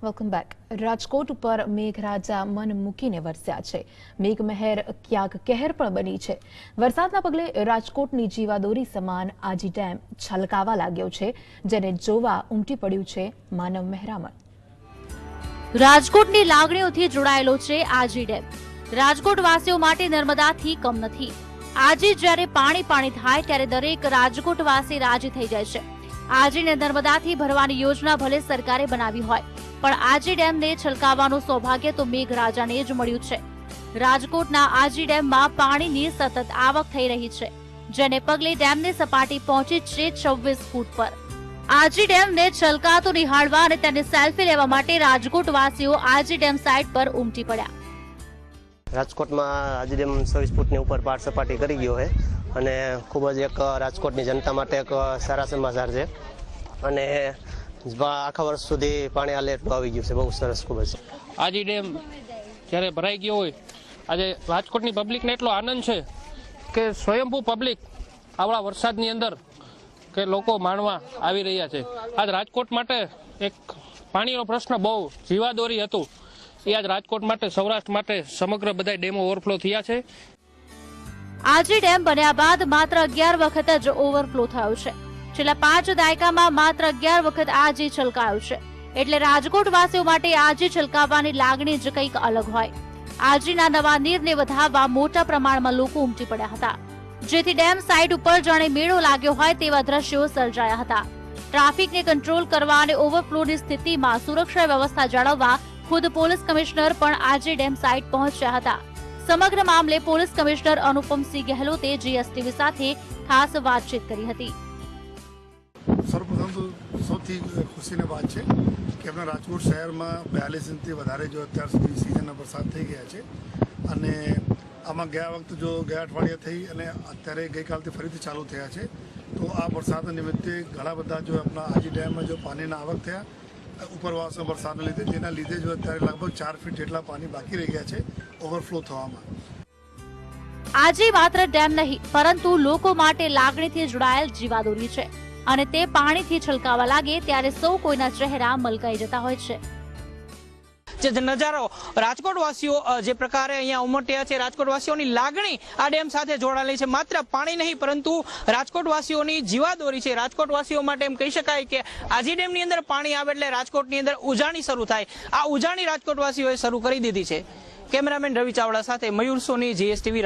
Welcome back. Rajkot ઉપર મેઘરાજા મન મૂકીને વરસ્યા છે. મેઘમહેર ક્યાંક કહેર પણ બની છે. વરસાદના પગલે રાજકોટની જીવાદોરી સમાન આજી ડેમ છલકાવા લાગ્યો છે, જેને જોવા ઉમટી પડ્યું છે માનવ મહેરામણ. રાજકોટની લાગણીઓથી જોડાયેલો છે આજી ડેમ. રાજકોટવાસીઓ માટે નર્મદાથી કમ નથી. આજે જ્યારે પાણી પાણી થાય ત્યારે દરેક રાજકોટવાસી રાજી થઈ જાય છે. આજીને નર્મદાથી ભરવાની યોજના ભલે સરકારે બનાવી હોય, પણ આજી ડેમને છલકાવવાનું સૌભાગ્ય તો મેઘરાજાને જ મળ્યું છે. રાજકોટના આજી ડેમમાં પાણીની સતત આવક થઈ રહી છે, જેને પગલે ડેમની સપાટી પહોંચી છે 26 ફૂટ પર. આજી ડેમને છલકાતો નિહાળવા અને તેની સેલ્ફી લેવા માટે રાજકોટવાસીઓ આજી ડેમ સાઇટ પર ઉમટી પડ્યા. રાજકોટમાં આજી ડેમ 26 ફૂટની ઉપર પાર સપાટી કરી ગયો છે અને ખૂબ જ એક રાજકોટની જનતા માટે એક સારા સમાચાર છે અને આખા વર્ષ સુધી પાણી આ લેટનું આવી ગયું છે. બહુ સરસ. ખૂબ જ આજી ડેમ જ્યારે ભરાઈ ગયો હોય, આજે રાજકોટની પબ્લિકને એટલો આનંદ છે કે સ્વયંભૂ પબ્લિક આવડા વરસાદની અંદર કે લોકો માણવા આવી રહ્યા છે. આજ રાજકોટ માટે એક પાણીનો પ્રશ્ન બહુ જીવાદોરી હતું, એ આજ રાજકોટ માટે, સૌરાષ્ટ્ર માટે સમગ્ર બધા ડેમો ઓવરફ્લો થયા છે. આજી ડેમ બન્યા બાદ માત્ર 11 વખત જ ઓવરફ્લો થયો છે. છેલ્લા 5 દાયકામાં માત્ર 11 વખત આજી છલકાયો છે. એટલે રાજકોટવાસીઓ માટે આજી છલકાવવાની લાગણી જ કંઈક અલગ હોય. આજીના નવા નીરને વધાવવા મોટા પ્રમાણમાં લોકો ઉમટી પડ્યા હતા, જેથી ડેમ સાઇટ ઉપર જાણે મેળો લાગ્યો હોય તેવા દ્રશ્યો સર્જાયા હતા. ટ્રાફિકને કંટ્રોલ કરવા અને ઓવરફ્લોની સ્થિતિમાં સુરક્ષા વ્યવસ્થા જાળવવા ખુદ પોલીસ કમિશનર પણ આજી ડેમ સાઇટ પહોંચ્યા હતા. સમગ્ર મામલે પોલીસ કમિશનર અનુપમસિંહ ગહેલોતે જીએસટીવી સાથે ખાસ વાતચીત કરી હતી. સર્વપ્રથમ તો સૌથી ખુશીની વાત છે કે આપણા રાજકોટ શહેરમાં 42 ઇંચથી વધારે જો અત્યાર સુધી સિઝનના વરસાદ થઈ ગયા છે અને આમાં ગયા વખતે જો ગયા અઠવાડિયે થઈ અને અત્યારે ગઈકાલથી ફરીથી ચાલુ થયા છે. તો આ વરસાદ નિમિત્તે ઘણા બધા જો આપણા આજી ડેમમાં જો પાણીના આવક થયા ઉપરવાસના વરસાદને લીધે, જેના લીધે જો અત્યારે લગભગ 4 ફીટ જેટલા પાણી બાકી રહી ગયા છે ઓવરફ્લો થવામાં. આજે માત્ર ડેમ નહીં, પરંતુ લોકો માટે લાગણીથી જોડાયેલ જીવાદોરી છે અને તે પાણીથી છલકાવા લાગે ત્યારે સૌ કોઈના ચહેરા મલકાઈ જતા હોય છે. જે નજારો રાજકોટવાસીઓ જે પ્રકારે અહીંયા ઉમટ્યા છે, રાજકોટવાસીઓની લાગણી આ ડેમ સાથે જોડાયેલી છે. માત્ર પાણી નહીં, પરંતુ રાજકોટવાસીઓની જીવાદોરી છે. રાજકોટવાસીઓ માટે એમ કહી શકાય કે આજી ડેમની અંદર પાણી આવે એટલે રાજકોટની અંદર ઉજાણી શરૂ થાય. આ ઉજાણી રાજકોટવાસીઓએ શરૂ કરી દીધી છે. કેમેરામેન રવિ ચાવડા સાથે મયુર સોની, જીએસટીવી.